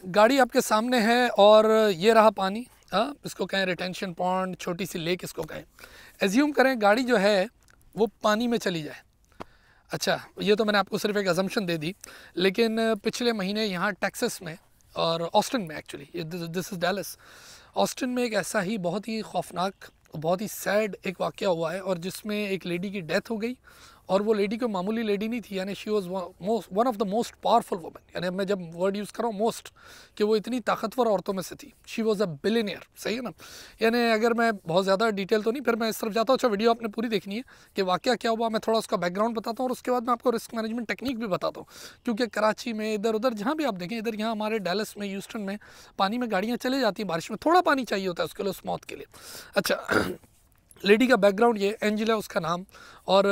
गाड़ी आपके सामने है और ये रहा पानी। हाँ, इसको कहें रिटेंशन पॉन्ड, छोटी सी लेक इसको कहें। एज्यूम करें गाड़ी जो है वो पानी में चली जाए। अच्छा, ये तो मैंने आपको सिर्फ एक अजम्पशन दे दी, लेकिन पिछले महीने यहाँ टेक्सास में और ऑस्टिन में, actually this is Dallas, Austin में एक ऐसा ही बहुत ही खौफनाक, बहुत ही सैड एक वाक़या हुआ है, और जिसमें एक लेडी की डेथ हो गई। और वो लेडी कोई मामूली लेडी नहीं थी, यानी she was one of the most powerful women. यानी मैं जब वर्ड यूज़ कर रहा हूँ मोस्ट, कि वो इतनी ताकतवर औरतों में से थी। शी वाज अ बिलियनियर, सही है ना। यानी अगर मैं बहुत ज़्यादा डिटेल तो नहीं, फिर मैं इस तरफ जाता हूँ। अच्छा, वीडियो आपने पूरी देखनी है कि वाक़या क्या हुआ, मैं थोड़ा उसका बैकग्राउंड बताता हूँ, और उसके बाद मैं आपको रिस्क मैनेजमेंट टेक्निक भी बताता हूँ। क्योंकि कराची में इधर उधर जहाँ भी आप देखें, इधर यहाँ हमारे डैलस में, ह्यूस्टन में पानी में गाड़ियाँ चले जाती हैं बारिश में, थोड़ा पानी चाहिए होता है उसके लिए, उस मौत के लिए। अच्छा, लेडी का बैकग्राउंड ये एंजेला उसका नाम, और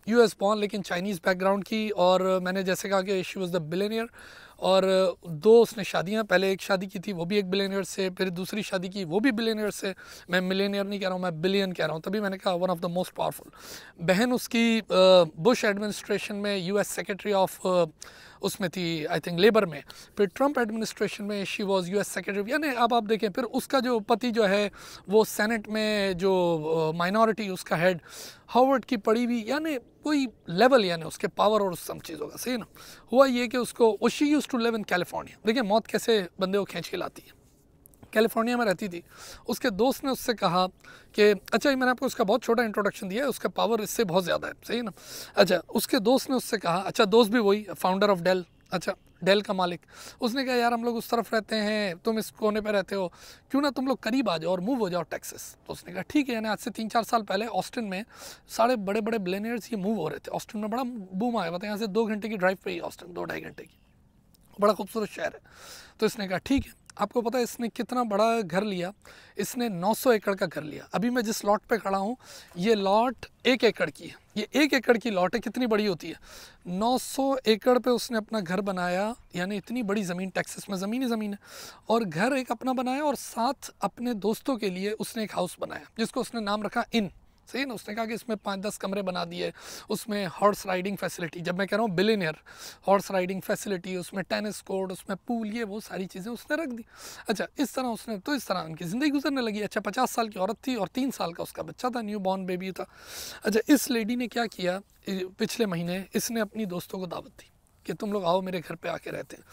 यूएस बॉर्न लेकिन चाइनीज़ बैकग्राउंड की। और मैंने जैसे कहा कि शी वाज द बिलियनियर, और दो उसने शादियां, पहले एक शादी की थी वो भी एक बिलियनियर से, फिर दूसरी शादी की वो भी बिलियनियर से। मैं मिलियनियर नहीं कह रहा हूँ, मैं बिलियन कह रहा हूँ, तभी मैंने कहा one of the most powerful. बहन उसकी बुश एडमिनिस्ट्रेशन में यूएस सेक्रेटरी ऑफ उसमें थी, आई थिंक लेबर में। फिर ट्रंप एडमिनिस्ट्रेशन में शी वाज यूएस सेक्रेटरी। यानी अब आप देखें, फिर उसका जो पति जो है वो सेनेट में जो माइनॉरिटी उसका हेड, हार्वर्ड की पढ़ी हुई, यानी कोई लेवल, यानी उसके पावर और उस सब चीज़ों का, सही ना। हुआ ये कि उसको she used to live in California. देखिए मौत कैसे बंदे को खींच के लाती है। कैलिफोर्निया में रहती थी। उसके दोस्त ने उससे कहा कि अच्छा, ये मैंने आपको उसका बहुत छोटा इंट्रोडक्शन दिया है, उसका पावर इससे बहुत ज़्यादा है, सही ना। अच्छा, उसके दोस्त ने उससे कहा, अच्छा दोस्त भी वही फाउंडर ऑफ डेल, अच्छा डेल का मालिक। उसने कहा यार हम लोग उस तरफ रहते हैं, तुम इस कोने पे रहते हो, क्यों ना तुम लोग करीब आ जाओ और मूव हो जाओ टेक्सास। तो उसने कहा ठीक है। यानी आज से 3-4 साल पहले ऑस्टिन में सारे बड़े बड़े बिलियनियर्स ये मूव हो रहे थे। ऑस्टिन में बड़ा बूम आया हुआ था, यहाँ से 2 घंटे की ड्राइव पे ही ऑस्टिन, 2-2.5 घंटे की, बड़ा खूबसूरत शहर है। तो इसने कहा ठीक है। आपको पता है इसने कितना बड़ा घर लिया? इसने 900 एकड़ का घर लिया। अभी मैं जिस लॉट पे खड़ा हूँ, ये लॉट 1 एकड़ की है। ये 1 एकड़ की लॉट है, कितनी बड़ी होती है? 900 एकड़ पे उसने अपना घर बनाया। यानी इतनी बड़ी ज़मीन, टेक्सास में ज़मीन ही ज़मीन है। और घर एक अपना बनाया, और साथ अपने दोस्तों के लिए उसने एक हाउस बनाया, जिसको उसने नाम रखा इन, सही ना। उसने कहा कि इसमें 5-10 कमरे बना दिए, उसमें हॉर्स राइडिंग फैसिलिटी, जब मैं कह रहा हूँ बिलियनियर, हॉर्स राइडिंग फैसिलिटी, उसमें टेनिस कोर्ट, उसमें पूल, ये वो सारी चीज़ें उसने रख दी। अच्छा, इस तरह उसने, तो इस तरह उनकी ज़िंदगी गुजरने लगी। अच्छा, 50 साल की औरत थी और 3 साल का उसका बच्चा था, न्यू बॉर्न बेबी था। अच्छा, इस लेडी ने क्या किया, पिछले महीने इसने अपनी दोस्तों को दावत दी कि तुम लोग आओ मेरे घर पर आके रहते हैं।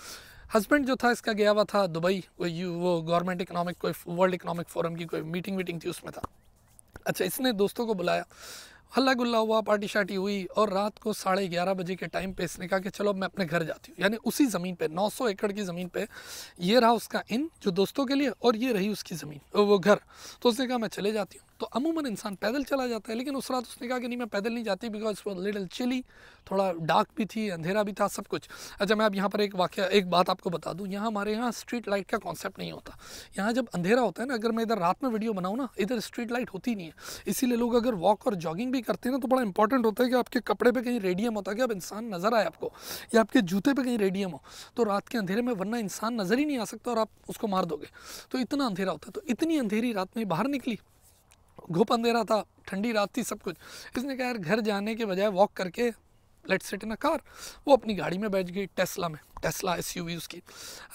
हस्बैंड जो था इसका गया हुआ था दुबई, वो गवर्नमेंट इकनॉमिक, कोई वर्ल्ड इकनॉमिक फोरम की कोई मीटिंग थी, उसमें था। अच्छा, इसने दोस्तों को बुलाया, हल्ला गुल्ला हुआ, पार्टी शार्टी हुई, और रात को 11:30 बजे के टाइम पे इसने कहा कि चलो मैं अपने घर जाती हूँ। यानी उसी ज़मीन पे, 900 एकड़ की ज़मीन पे, ये रहा उसका इन जो दोस्तों के लिए, और ये रही उसकी ज़मीन, वो घर। तो उसने कहा मैं चले जाती हूँ। तो अमूमन इंसान पैदल चला जाता है, लेकिन उस रात उसने कहा कि नहीं मैं पैदल नहीं जाती, बिकॉज वो लिटिल चिली, थोड़ा डार्क भी थी, अंधेरा भी था, सब कुछ। अच्छा, मैं अब यहाँ पर एक बात आपको बता दूँ, यहाँ हमारे यहाँ स्ट्रीट लाइट का कॉन्सेप्ट नहीं होता। यहाँ जब अंधेरा होता है ना, अगर मैं इधर रात में वीडियो बनाऊँ ना, इधर स्ट्रीट लाइट होती नहीं है। इसीलिए लोग अगर वॉक और जॉगिंग भी करते हैं ना, तो बड़ा इंपॉर्टेंट होता है कि आपके कपड़े पे कहीं रेडियम होता है, कि अब इंसान नज़र आए आपको, या आपके जूते पे कहीं रेडियम हो, तो रात के अंधेरे में, वरना इंसान नज़र ही नहीं आ सकता और आप उसको मार दोगे। तो इतना अंधेरा होता है। तो इतनी अंधेरी रात में बाहर निकली, घुप अंधेरा था, ठंडी रात थी, सब कुछ। इसने कहा यार घर जाने के बजाय वॉक करके let's sit in a car. वो अपनी गाड़ी में बैठ गई, टेस्ला में, टेस्ला एसयूवी उसकी।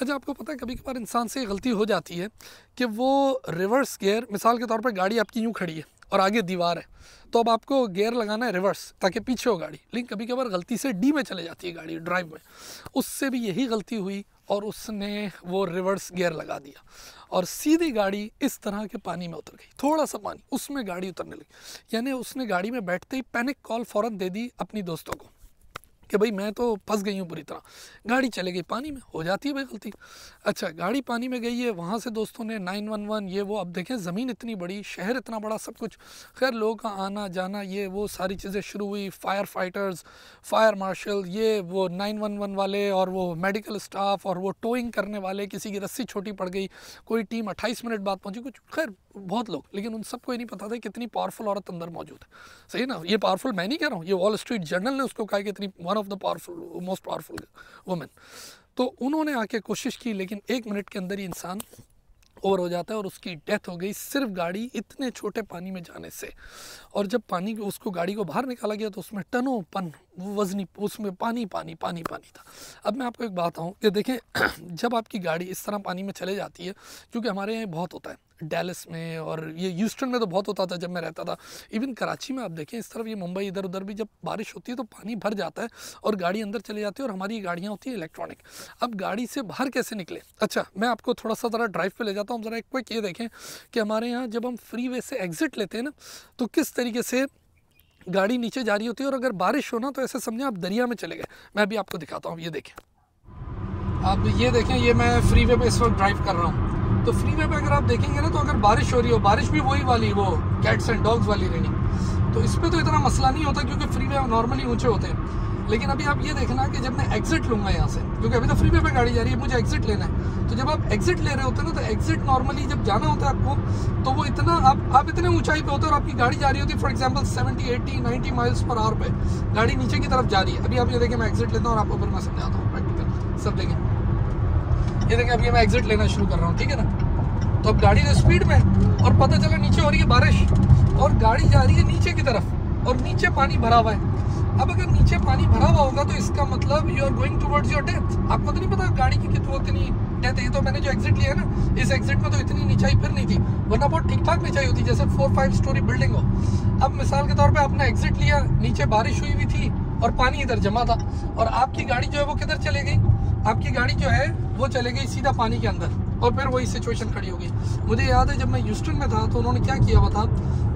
अच्छा, आपको पता है कभी कभार इंसान से गलती हो जाती है कि वो रिवर्स गियर, मिसाल के तौर पर गाड़ी आपकी यूँ खड़ी है और आगे दीवार है, तो अब आपको गियर लगाना है रिवर्स ताकि पीछे हो गाड़ी, लेकिन कभी कभार गलती से डी में चले जाती है गाड़ी, ड्राइव में। उससे भी यही गलती हुई और उसने वो रिवर्स गियर लगा दिया और सीधी गाड़ी इस तरह के पानी में उतर गई। थोड़ा सा पानी, उसमें गाड़ी उतरने लगी। यानी उसने गाड़ी में बैठते ही पैनिक कॉल फ़ौरन दे दी अपनी दोस्तों को कि भाई मैं तो फंस गई हूँ पूरी तरह। गाड़ी चले गई पानी में, हो जाती है भाई गलती। अच्छा, गाड़ी पानी में गई है, वहाँ से दोस्तों ने 911 ये वो, अब देखें ज़मीन इतनी बड़ी, शहर इतना बड़ा, सब कुछ। खैर लोगों का आना जाना, ये वो सारी चीज़ें शुरू हुई। फायर फाइटर्स, फायर मार्शल, ये वो 911 वाले, और वो मेडिकल स्टाफ, और वो टोइंग करने वाले, किसी की रस्सी छोटी पड़ गई, कोई टीम 28 मिनट बाद पहुँची, कुछ खैर बहुत लोग। लेकिन उन सबको ये नहीं पता था कितनी पावरफुल औरत अंदर मौजूद है, सही ना। ये पावरफुल मैं नहीं कह रहा हूँ, ये वॉल स्ट्रीट जर्नल ने उसको कहा कि इतनी one of the powerful, most powerful women. तो उन्होंने आके कोशिश की, लेकिन 1 मिनट के अंदर ही इंसान ओवर हो जाता है और उसकी डेथ हो गई, सिर्फ गाड़ी इतने छोटे पानी में जाने से। और जब पानी उसको गाड़ी को बाहर निकाला गया तो उसमें टनों पन वो वज़नी, उसमें पानी पानी पानी पानी था। अब मैं आपको एक बात कहूँ कि देखें जब आपकी गाड़ी इस तरह पानी में चले जाती है, क्योंकि हमारे यहाँ बहुत होता है डैलस में, और ये ह्यूस्टन में तो बहुत होता था जब मैं रहता था, इवन कराची में आप देखें इस तरफ, ये मुंबई इधर उधर भी जब बारिश होती है तो पानी भर जाता है और गाड़ी अंदर चले जाती है, और हमारी गाड़ियाँ होती हैं इलेक्ट्रॉनिक। अब गाड़ी से बाहर कैसे निकले? अच्छा, मैं आपको थोड़ा सा ज़रा ड्राइव पे ले जाता हूँ। ज़रा एक क्विक ये देखें कि हमारे यहाँ जब हम फ्री वे से एग्ज़िट लेते हैं ना, तो किस तरीके से गाड़ी नीचे जा रही होती है, और अगर बारिश हो ना तो ऐसे समझें आप दरिया में चले गए। मैं अभी आपको दिखाता हूँ, ये देखें, अब ये देखें, ये मैं फ्री वे पे इस वक्त ड्राइव कर रहा हूँ। तो फ्री वे पे अगर आप देखेंगे ना, तो अगर बारिश हो रही हो, बारिश भी वही वाली, वो कैट्स एंड डॉग्स वाली रेनिंग, तो इस पर तो इतना मसला नहीं होता क्योंकि फ्री वे नॉर्मली ऊंचे होते हैं। लेकिन अभी आप ये देखना कि जब मैं एग्जिट लूँगा यहाँ से, क्योंकि अभी तो फ्री वे पे गाड़ी जा रही है, मुझे एग्जिट लेना है, तो जब आप एग्जिट ले रहे होते हैं ना, तो एग्जिट नॉर्मली जब जाना होता है आपको, तो वो इतना आप इतने ऊंचाई पे होते हैं और आपकी गाड़ी जा रही होती है for example 70, 80, 90 miles per hour पे, गाड़ी नीचे की तरफ जा रही है। अभी आप ये देखें, मैं एग्जिट लेता हूँ और आपको फिर मैं समझाता हूँ प्रैक्टिकल। सब देखें, ये देखें, अभी मैं एग्जिट लेना शुरू कर रहा हूँ, ठीक है ना। तो अब गाड़ी तो स्पीड में, और पता चला नीचे हो रही है बारिश, और गाड़ी जा रही है नीचे की तरफ, और नीचे पानी भरा हुआ है। अब अगर नीचे पानी भरा हुआ होगा तो इसका मतलब you are going towards your death. आपको तो नहीं पता गाड़ी की कितनी डेथ है। तो मैंने जो एग्जिट लिया है ना, इस एग्जिट में तो इतनी नीचाई फिर नहीं थी, वरना बहुत ठीक ठाक नीचाई होती, जैसे 4-5 स्टोरी बिल्डिंग हो। अब मिसाल के तौर पे आपने एग्जिट लिया, नीचे बारिश हुई हुई थी और पानी इधर जमा था, और आपकी गाड़ी जो है वो किधर चले गई? आपकी गाड़ी जो है वो चले गई सीधा पानी के अंदर, और फिर वही सिचुएशन खड़ी हो गई। मुझे याद है जब मैं ह्यूस्टन में था तो उन्होंने क्या किया हुआ था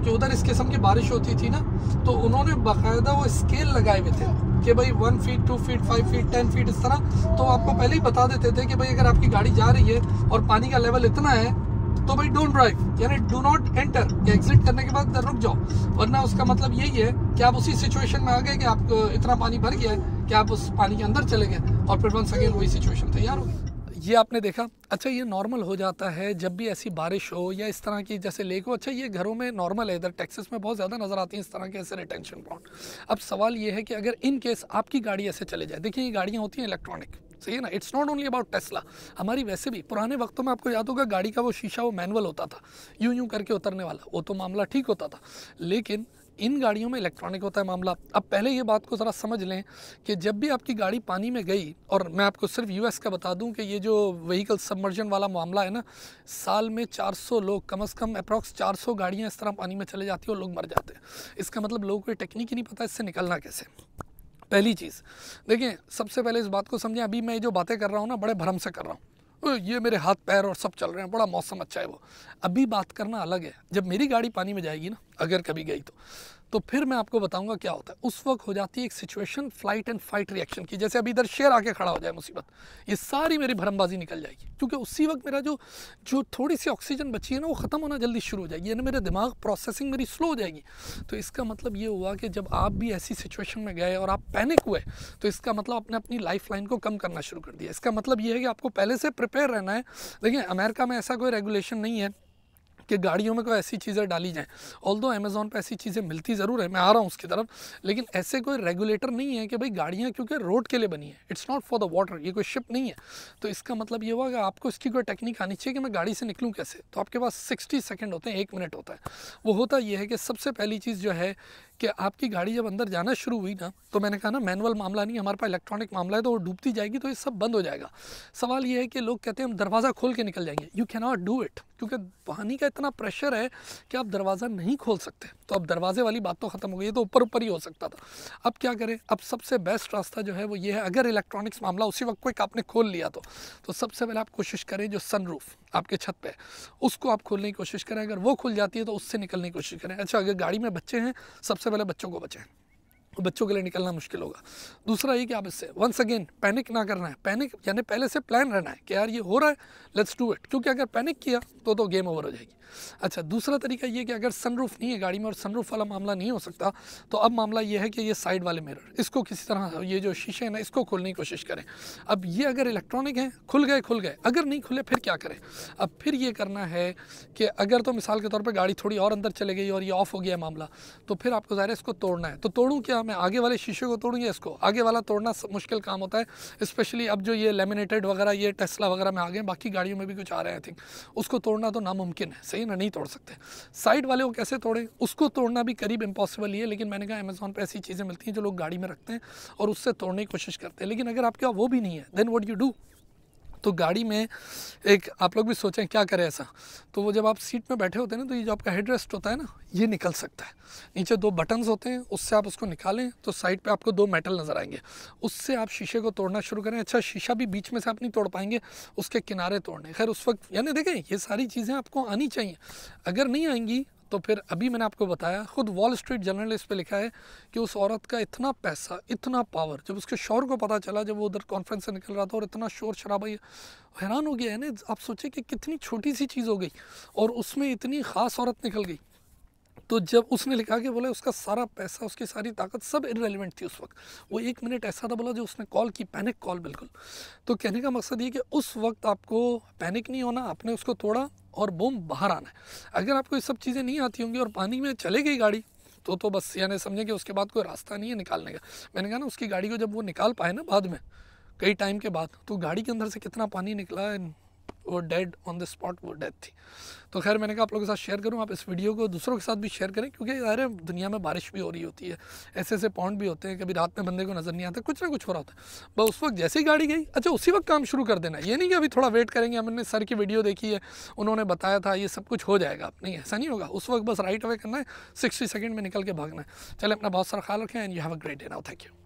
कि उधर इस किस्म की बारिश होती थी ना, तो उन्होंने बाकायदा वो स्केल लगाए हुए थे कि भाई 1 फीट, 2 फीट, 5 फीट, 10 फीट, इस तरह। तो आपको पहले ही बता देते थे कि भाई अगर आपकी गाड़ी जा रही है और पानी का लेवल इतना है तो भाई डोंट ड्राइव, यानी डू नॉट एंटर, एग्जिट करने के बाद रुक जाओ, वरना उसका मतलब यही है कि आप उसी सिचुएशन में आ गए कि आपको इतना पानी भर गया है कि आप उस पानी के अंदर चले गए, और फिर वंस अगेन वही सिचुएशन तैयार हो गई। ये आपने देखा। अच्छा, ये नॉर्मल हो जाता है जब भी ऐसी बारिश हो या इस तरह की जैसे लेक हो। अच्छा, ये घरों में नॉर्मल है, इधर टेक्सास में बहुत ज़्यादा नज़र आती हैं इस तरह के ऐसे रिटेंशन पॉन्ड। अब सवाल ये है कि अगर इन केस आपकी गाड़ी ऐसे चले जाए, देखिए ये गाड़ियाँ होती हैं इलेक्ट्रॉनिक, सही है ना, it's not only about Tesla, हमारी वैसे भी पुराने वक्तों में आपको याद होगा गाड़ी का वो शीशा वो मैनुअल होता था, यूं करके उतरने वाला, वो तो मामला ठीक होता था। लेकिन इन गाड़ियों में इलेक्ट्रॉनिक होता है मामला। अब पहले ये बात को ज़रा समझ लें कि जब भी आपकी गाड़ी पानी में गई, और मैं आपको सिर्फ यूएस का बता दूं कि ये जो व्हीकल सबमर्जन वाला मामला है ना, साल में 400 लोग, कम से कम अप्रॉक्स 400 गाड़ियाँ इस तरह पानी में चले जाती हैं और लोग मर जाते हैं। इसका मतलब लोगों को टेक्निक ही नहीं पता इससे निकलना कैसे। पहली चीज़ देखिए, सबसे पहले इस बात को समझें, अभी मैं जो बातें कर रहा हूँ ना बड़े भरम से कर रहा हूँ, ये मेरे हाथ पैर और सब चल रहे हैं, बड़ा मौसम अच्छा है, वो अभी बात करना अलग है। जब मेरी गाड़ी पानी में जाएगी ना, अगर कभी गई तो फिर मैं आपको बताऊंगा क्या होता है। उस वक्त हो जाती है एक situation flight and fight reaction की, जैसे अभी इधर शेर आके खड़ा हो जाए मुसीबत, ये सारी मेरी भरमबाजी निकल जाएगी, क्योंकि उसी वक्त मेरा जो थोड़ी सी ऑक्सीजन बची है ना वो ख़त्म होना जल्दी शुरू हो जाएगी, यानी मेरे दिमाग प्रोसेसिंग मेरी स्लो हो जाएगी। तो इसका मतलब ये हुआ कि जब आप भी ऐसी सिचुएशन में गए और आप पैनिक हुए, तो इसका मतलब आपने अपनी लाइफ लाइन को कम करना शुरू कर दिया। इसका मतलब ये है कि आपको पहले से प्रिपेयर रहना है। देखिए, अमेरिका में ऐसा कोई रेगुलेशन नहीं है कि गाड़ियों में कोई ऐसी चीज़ें डाली जाएँ, ऑल्दो अमेज़ॉन पे ऐसी चीज़ें मिलती ज़रूर है, मैं आ रहा हूँ उसकी तरफ, लेकिन ऐसे कोई रेगुलेटर नहीं है कि भाई गाड़ियाँ क्योंकि रोड के लिए बनी है, it's not for the water, ये कोई शिप नहीं है। तो इसका मतलब ये हुआ कि आपको इसकी कोई टेक्निक आनी चाहिए कि मैं गाड़ी से निकलूँ कैसे। तो आपके पास 60 सेकेंड होते हैं, 1 मिनट होता है। वो होता ये है कि सबसे पहली चीज़ जो है कि आपकी गाड़ी जब अंदर जाना शुरू हुई ना, तो मैंने कहा ना मैनुअल मामला नहीं, हमारे पास इलेक्ट्रॉनिक मामला है, तो वो डूबती जाएगी तो ये सब बंद हो जाएगा। सवाल ये है कि लोग कहते हैं हम दरवाज़ा खोल के निकल जाएंगे, you can not do it, क्योंकि पानी का इतना प्रेशर है कि आप दरवाज़ा नहीं खोल सकते। तो अब दरवाजे वाली बात तो ख़त्म हो गई, ये तो ऊपर ऊपर ही हो सकता था। अब क्या करें? अब सबसे बेस्ट रास्ता जो है वो ये है, अगर इलेक्ट्रॉनिक्स मामला उसी वक्त कोई आपने खोल लिया तो सबसे पहले आप कोशिश करें जो सनरूफ आपके छत पे उसको आप खोलने की कोशिश करें, अगर वो खुल जाती है तो उससे निकलने की कोशिश करें। अच्छा, अगर गाड़ी में बच्चे हैं, सबसे पहले बच्चों को बचाएं, बच्चों के लिए निकलना मुश्किल होगा। दूसरा ये कि आप इससे वंस अगेन पैनिक ना करना है। पैनिक यानी पहले से प्लान रहना है कि यार ये हो रहा है, लेट्स डू इट, क्योंकि अगर पैनिक किया तो गेम ओवर हो जाएगी। अच्छा, दूसरा तरीका ये कि अगर सनरूफ नहीं है गाड़ी में और सनरूफ वाला मामला नहीं हो सकता, तो अब मामला ये है कि ये साइड वाले मिरर, इसको किसी तरह, ये जो शीशे हैं ना, इसको खोलने की कोशिश करें। अब ये अगर इलेक्ट्रॉनिक हैं, खुल गए, अगर नहीं खुले फिर क्या करें? अब फिर ये करना है कि अगर तो मिसाल के तौर पर गाड़ी थोड़ी और अंदर चले गई और ये ऑफ हो गया मामला, तो फिर आपको ज़ाहिर है इसको तोड़ना है। तो तोड़ूँ क्या? क्या मैं आगे वाले शीशे को तोड़ूँ या इसको? आगे वाला तोड़ना मुश्किल काम होता है, स्पेशली अब जो ये लेमिनेटेड वगैरह ये टेस्ला वगैरह में आ गए, बाकी गाड़ियों में भी कुछ आ रहे हैं आई थिंक, उसको तोड़ना तो नामुमकिन है, सही ना, नहीं तोड़ सकते। साइड वाले को कैसे तोड़ें, उसको तोड़ना भी करीब इम्पॉसिबल ही है, लेकिन मैंने कहा अमेज़ॉन पर ऐसी चीज़ें मिलती हैं जो लोग गाड़ी में रखते हैं और उससे तोड़ने की कोशिश करते हैं। लेकिन अगर आपके पास वो भी नहीं है, देन व्हाट यू डू? तो गाड़ी में एक आप लोग भी सोचें क्या करें ऐसा, तो वो जब आप सीट में बैठे होते हैं ना, तो ये जो आपका हेड रेस्ट होता है ना, ये निकल सकता है। नीचे 2 बटन्स होते हैं, उससे आप उसको निकालें तो साइड पे आपको 2 मेटल नज़र आएंगे, उससे आप शीशे को तोड़ना शुरू करें। अच्छा, शीशा भी बीच में से आप नहीं तोड़ पाएंगे, उसके किनारे तोड़ने। खैर उस वक्त यानी देखें, ये सारी चीज़ें आपको आनी चाहिए। अगर नहीं आएंगी तो फिर अभी मैंने आपको बताया, खुद वॉल स्ट्रीट जर्नल इस पे लिखा है कि उस औरत का इतना पैसा, इतना पावर, जब उसके शौहर को पता चला, जब वो उधर कॉन्फ्रेंस से निकल रहा था और इतना शोर शराबा, हैरान हो गया है ना। आप सोचे कि कितनी छोटी सी चीज़ हो गई और उसमें इतनी ख़ास औरत निकल गई। तो जब उसने लिखा कि बोले उसका सारा पैसा, उसकी सारी ताकत सब इररेलेवेंट थी उस वक्त। वो 1 मिनट ऐसा था बोला जो उसने कॉल की, पैनिक कॉल बिल्कुल। तो कहने का मकसद ये कि उस वक्त आपको पैनिक नहीं होना, आपने उसको तोड़ा और बूम बाहर आना है। अगर आपको ये सब चीज़ें नहीं आती होंगी और पानी में चले गई गाड़ी, तो बस यानी समझे कि उसके बाद कोई रास्ता नहीं है निकालने का। मैंने कहा ना, उसकी गाड़ी को जब वो निकाल पाए ना बाद में कई टाइम के बाद, तो गाड़ी के अंदर से कितना पानी निकला है, वो डेड ऑन द स्पॉट, वो डेड थी। तो खैर मैंने कहा आप लोगों के साथ शेयर करूं, आप इस वीडियो को दूसरों के साथ भी शेयर करें, क्योंकि अरे दुनिया में बारिश भी हो रही होती है, ऐसे ऐसे पॉइंट भी होते हैं, कभी रात में बंदे को नज़र नहीं आता, कुछ ना कुछ हो रहा होता है। बस उस वक्त जैसे ही गाड़ी गई, अच्छा उसी वक्त काम शुरू कर देना। ये नहीं कि अभी थोड़ा वेट करेंगे, हमने सर की वीडियो देखी है, उन्होंने बताया था ये सब कुछ हो जाएगा, नहीं, ऐसा नहीं होगा। उस वक्त बस राइट अवे करना है, 60 सेकेंड में निकल के भागना है। चले, अपना बहुत सारा ख्याल रखें and you have a great day now. Thank you.